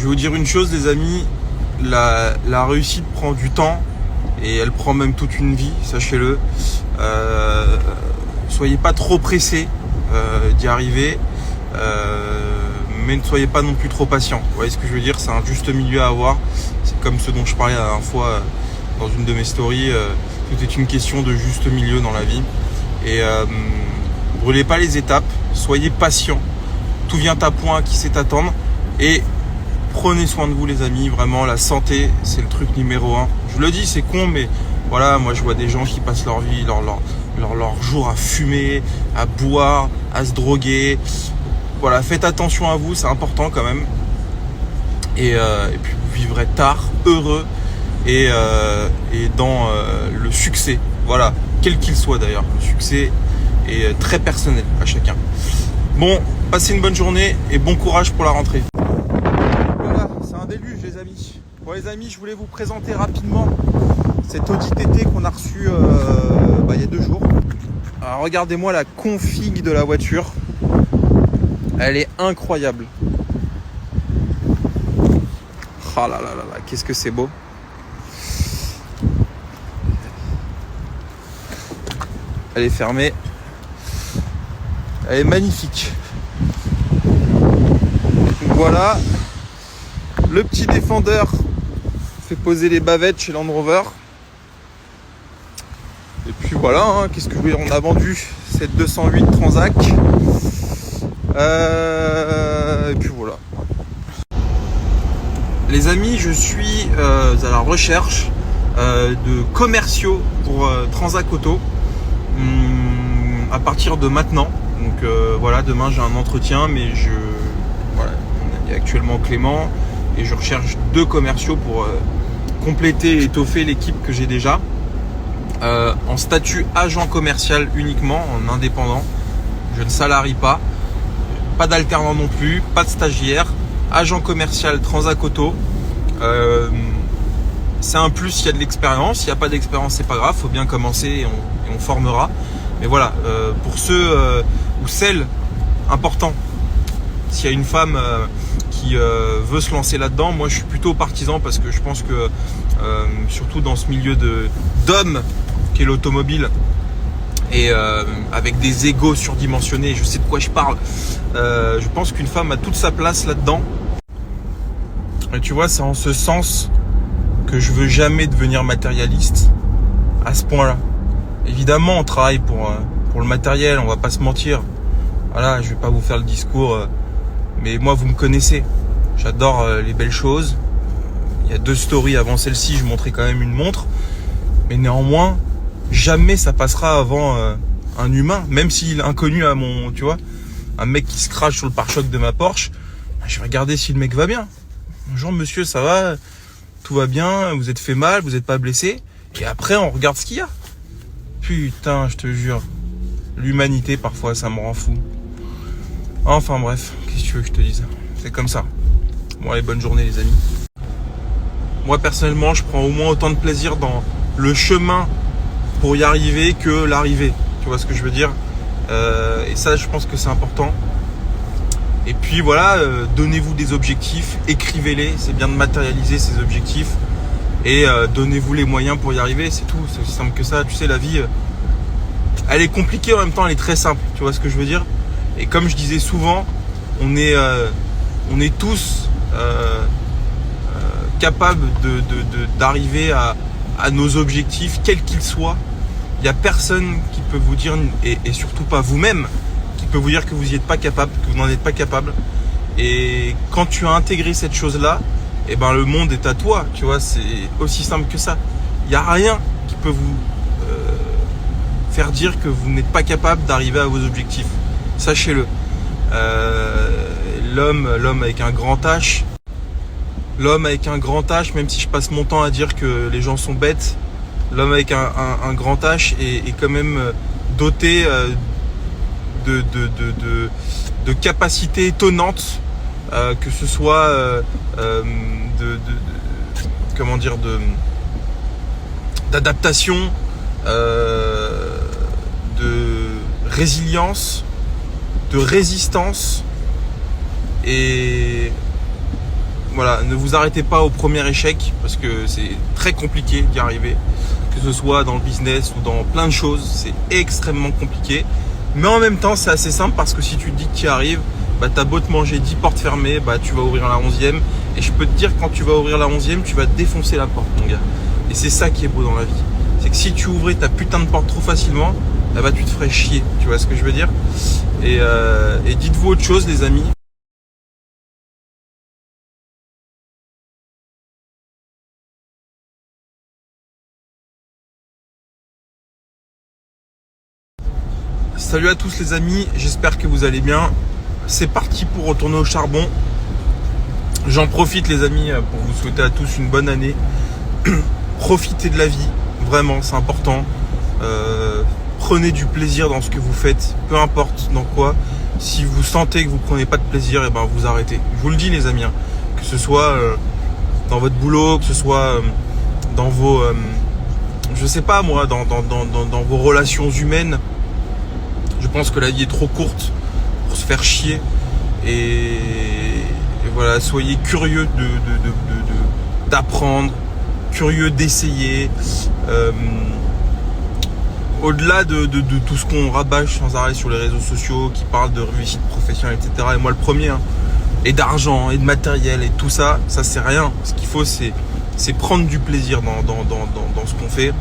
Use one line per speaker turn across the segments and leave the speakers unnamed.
Je vais vous dire une chose, les amis, la réussite prend du temps et elle prend même toute une vie, sachez-le. Soyez pas trop pressés d'y arriver, mais ne soyez pas non plus trop patient. Vous voyez ce que je veux dire? C'est un juste milieu à avoir. C'est comme ce dont je parlais la dernière fois dans une de mes stories. Tout est une question de juste milieu dans la vie. Et brûlez pas les étapes, soyez patient. Tout vient à point, qui sait attendre. Et prenez soin de vous, les amis. Vraiment, la santé, c'est le truc numéro 1. Je le dis, c'est con, mais voilà, moi je vois des gens qui passent leur vie, leur jour à fumer, à boire, à se droguer. Voilà, faites attention à vous, c'est important quand même. Et puis vous vivrez tard, heureux et dans le succès. Voilà, quel qu'il soit d'ailleurs. Le succès est très personnel à chacun. Bon, passez une bonne journée et bon courage pour la rentrée. Voilà, c'est un déluge les amis. Bon les amis, je voulais vous présenter rapidement cet Audi TT qu'on a reçu il y a 2 jours. Alors regardez-moi la config de la voiture. Elle est incroyable. Oh là là là là, qu'est-ce que c'est beau. Elle est fermée. Elle est magnifique. Voilà. Le petit défendeur fait poser les bavettes chez Land Rover. Et puis voilà, hein, qu'est-ce que je veux dire, on a vendu cette 208 Transac. Et puis voilà. Les amis, je suis à la recherche de commerciaux pour Transac Auto à partir de maintenant. Donc voilà, demain j'ai un entretien, mais voilà, on est actuellement Clément et je recherche 2 commerciaux pour compléter et étoffer l'équipe que j'ai déjà. En statut agent commercial uniquement, en indépendant. Je ne salarie pas. Pas d'alternant non plus, pas de stagiaire. Agent commercial Transac Auto. C'est un plus s'il y a de l'expérience. S'il n'y a pas d'expérience, c'est pas grave. Faut bien commencer et on formera. Mais voilà, pour ceux ou celles, important, s'il y a une femme qui veut se lancer là-dedans, moi je suis plutôt partisan parce que je pense que surtout dans ce milieu d'hommes qu'est l'automobile et avec des égos surdimensionnés, je sais de quoi je parle, je pense qu'une femme a toute sa place là-dedans. Et tu vois, c'est en ce sens que je veux jamais devenir matérialiste à ce point-là. Évidemment, on travaille pour le matériel, on va pas se mentir. Voilà, je vais pas vous faire le discours, mais moi, vous me connaissez. J'adore les belles choses. Il y a 2 stories avant celle-ci, je montrais quand même une montre. Mais néanmoins, jamais ça passera avant un humain, même s'il est inconnu à mon, tu vois, un mec qui se crache sur le pare-choc de ma Porsche. Je vais regarder si le mec va bien. Bonjour monsieur, ça va? Tout va bien? Vous êtes fait mal? Vous n'êtes pas blessé? Et après, on regarde ce qu'il y a. Putain, je te jure. L'humanité, parfois, ça me rend fou. Enfin bref, qu'est-ce que tu veux que je te dise? C'est comme ça. Bon, allez, bonne journée les amis. Moi, personnellement, je prends au moins autant de plaisir dans le chemin pour y arriver que l'arrivée. Tu vois ce que je veux dire? Et ça, je pense que c'est important. Et puis voilà, donnez-vous des objectifs, écrivez-les. C'est bien de matérialiser ces objectifs. Et donnez-vous les moyens pour y arriver, c'est tout, c'est aussi simple que ça. Tu sais, la vie, elle est compliquée, en même temps elle est très simple, tu vois ce que je veux dire. Et comme je disais souvent, on est tous capables d'arriver à nos objectifs, quels qu'ils soient. Il n'y a personne qui peut vous dire, et surtout pas vous-même, qui peut vous dire que vous n'y êtes pas capable, que vous n'en êtes pas capable. Et quand tu as intégré cette chose-là, et ben le monde est à toi, tu vois, c'est aussi simple que ça. Il n'y a rien qui peut vous faire dire que vous n'êtes pas capable d'arriver à vos objectifs. Sachez-le. L'homme avec un grand H, même si je passe mon temps à dire que les gens sont bêtes, l'homme avec un grand H est quand même doté de capacités étonnantes, que ce soit d'adaptation, de résilience, de résistance, et Voilà, ne vous arrêtez pas au premier échec parce que c'est très compliqué d'y arriver. Que ce soit dans le business ou dans plein de choses, c'est extrêmement compliqué. Mais en même temps, c'est assez simple parce que si tu te dis que tu y arrives, bah, t'as beau te manger 10 portes fermées, bah, tu vas ouvrir la 11e. Et je peux te dire que quand tu vas ouvrir la 11e, tu vas défoncer la porte, mon gars. Et c'est ça qui est beau dans la vie. C'est que si tu ouvrais ta putain de porte trop facilement, bah, tu te ferais chier. Tu vois ce que je veux dire? Et dites-vous autre chose, les amis. Salut à tous les amis, j'espère que vous allez bien. C'est parti pour retourner au charbon. J'en profite les amis pour vous souhaiter à tous une bonne année. Profitez de la vie, vraiment c'est important. Prenez du plaisir dans ce que vous faites, peu importe dans quoi. Si vous sentez que vous prenez pas de plaisir, et ben vous arrêtez. Je vous le dis les amis, hein. Que ce soit dans votre boulot, que ce soit dans vos, je sais pas moi, dans vos relations humaines. Je pense que la vie est trop courte pour se faire chier et voilà, soyez curieux d'apprendre, curieux d'essayer. Au-delà de tout ce qu'on rabâche sans arrêt sur les réseaux sociaux, qui parlent de réussite professionnelle, etc. Et moi le premier, hein, et d'argent, et de matériel, et tout ça, ça c'est rien. Ce qu'il faut, c'est prendre du plaisir dans ce qu'on fait.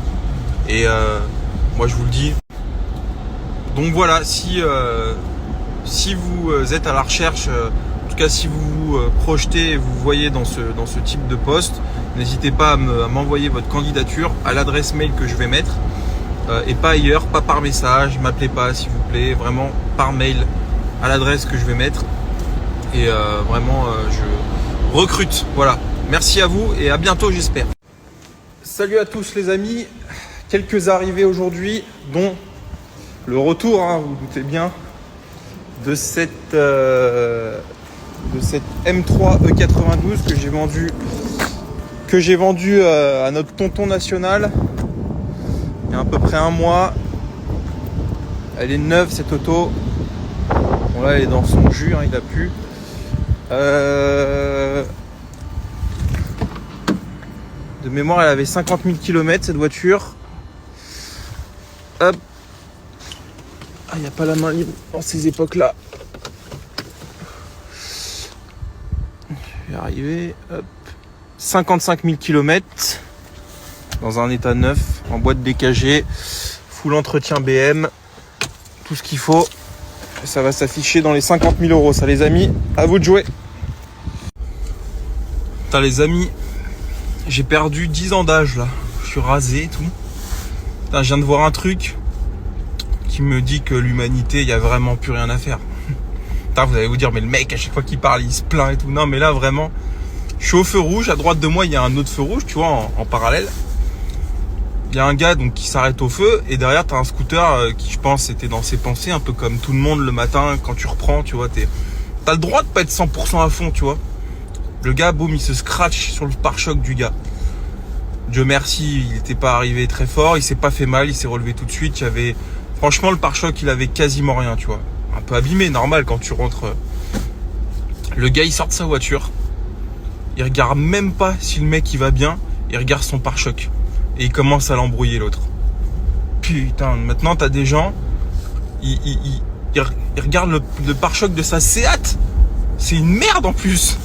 Et moi je vous le dis. Donc voilà, si vous êtes à la recherche, en tout cas si vous vous projetez et vous voyez dans ce type de poste, n'hésitez pas à m'envoyer votre candidature à l'adresse mail que je vais mettre et pas ailleurs, pas par message, m'appelez pas s'il vous plaît, vraiment par mail à l'adresse que je vais mettre et vraiment je recrute. Voilà, merci à vous et à bientôt j'espère. Salut à tous les amis, quelques arrivées aujourd'hui dont le retour, hein, vous vous doutez bien, de cette M3 E92 que j'ai vendu à notre tonton national il y a à peu près un mois. Elle est neuve cette auto. Bon là elle est dans son jus, hein, il a plu. De mémoire elle avait 50 000 km cette voiture. Hop. Ah, il n'y a pas la main libre dans ces époques-là. Je vais arriver. Hop. 55 000 km. Dans un état neuf. En boîte DKG. Full entretien BM. Tout ce qu'il faut. Et ça va s'afficher dans les 50 000 euros. Ça les amis, à vous de jouer. Putain les amis. J'ai perdu 10 ans d'âge là. Je suis rasé et tout. Putain, je viens de voir un truc qui me dit que l'humanité, il n'y a vraiment plus rien à faire. Putain, vous allez vous dire, mais le mec, à chaque fois qu'il parle, il se plaint et tout. Non, mais là, vraiment, je suis au feu rouge. À droite de moi, il y a un autre feu rouge, tu vois, en parallèle. Il y a un gars donc qui s'arrête au feu. Et derrière, tu as un scooter qui, je pense, était dans ses pensées. Un peu comme tout le monde le matin, quand tu reprends, tu vois. T'as le droit de pas être 100% à fond, tu vois. Le gars, boum, il se scratch sur le pare-choc du gars. Dieu merci, il n'était pas arrivé très fort. Il s'est pas fait mal, il s'est relevé tout de suite. Il y avait... Franchement, le pare-choc, il avait quasiment rien, tu vois. Un peu abîmé, normal, quand tu rentres. Le gars, il sort de sa voiture. Il regarde même pas si le mec, il va bien. Il regarde son pare-choc. Et il commence à l'embrouiller, l'autre. Putain, maintenant, t'as des gens... Ils regardent le pare-choc de sa Seat. C'est une merde, en plus.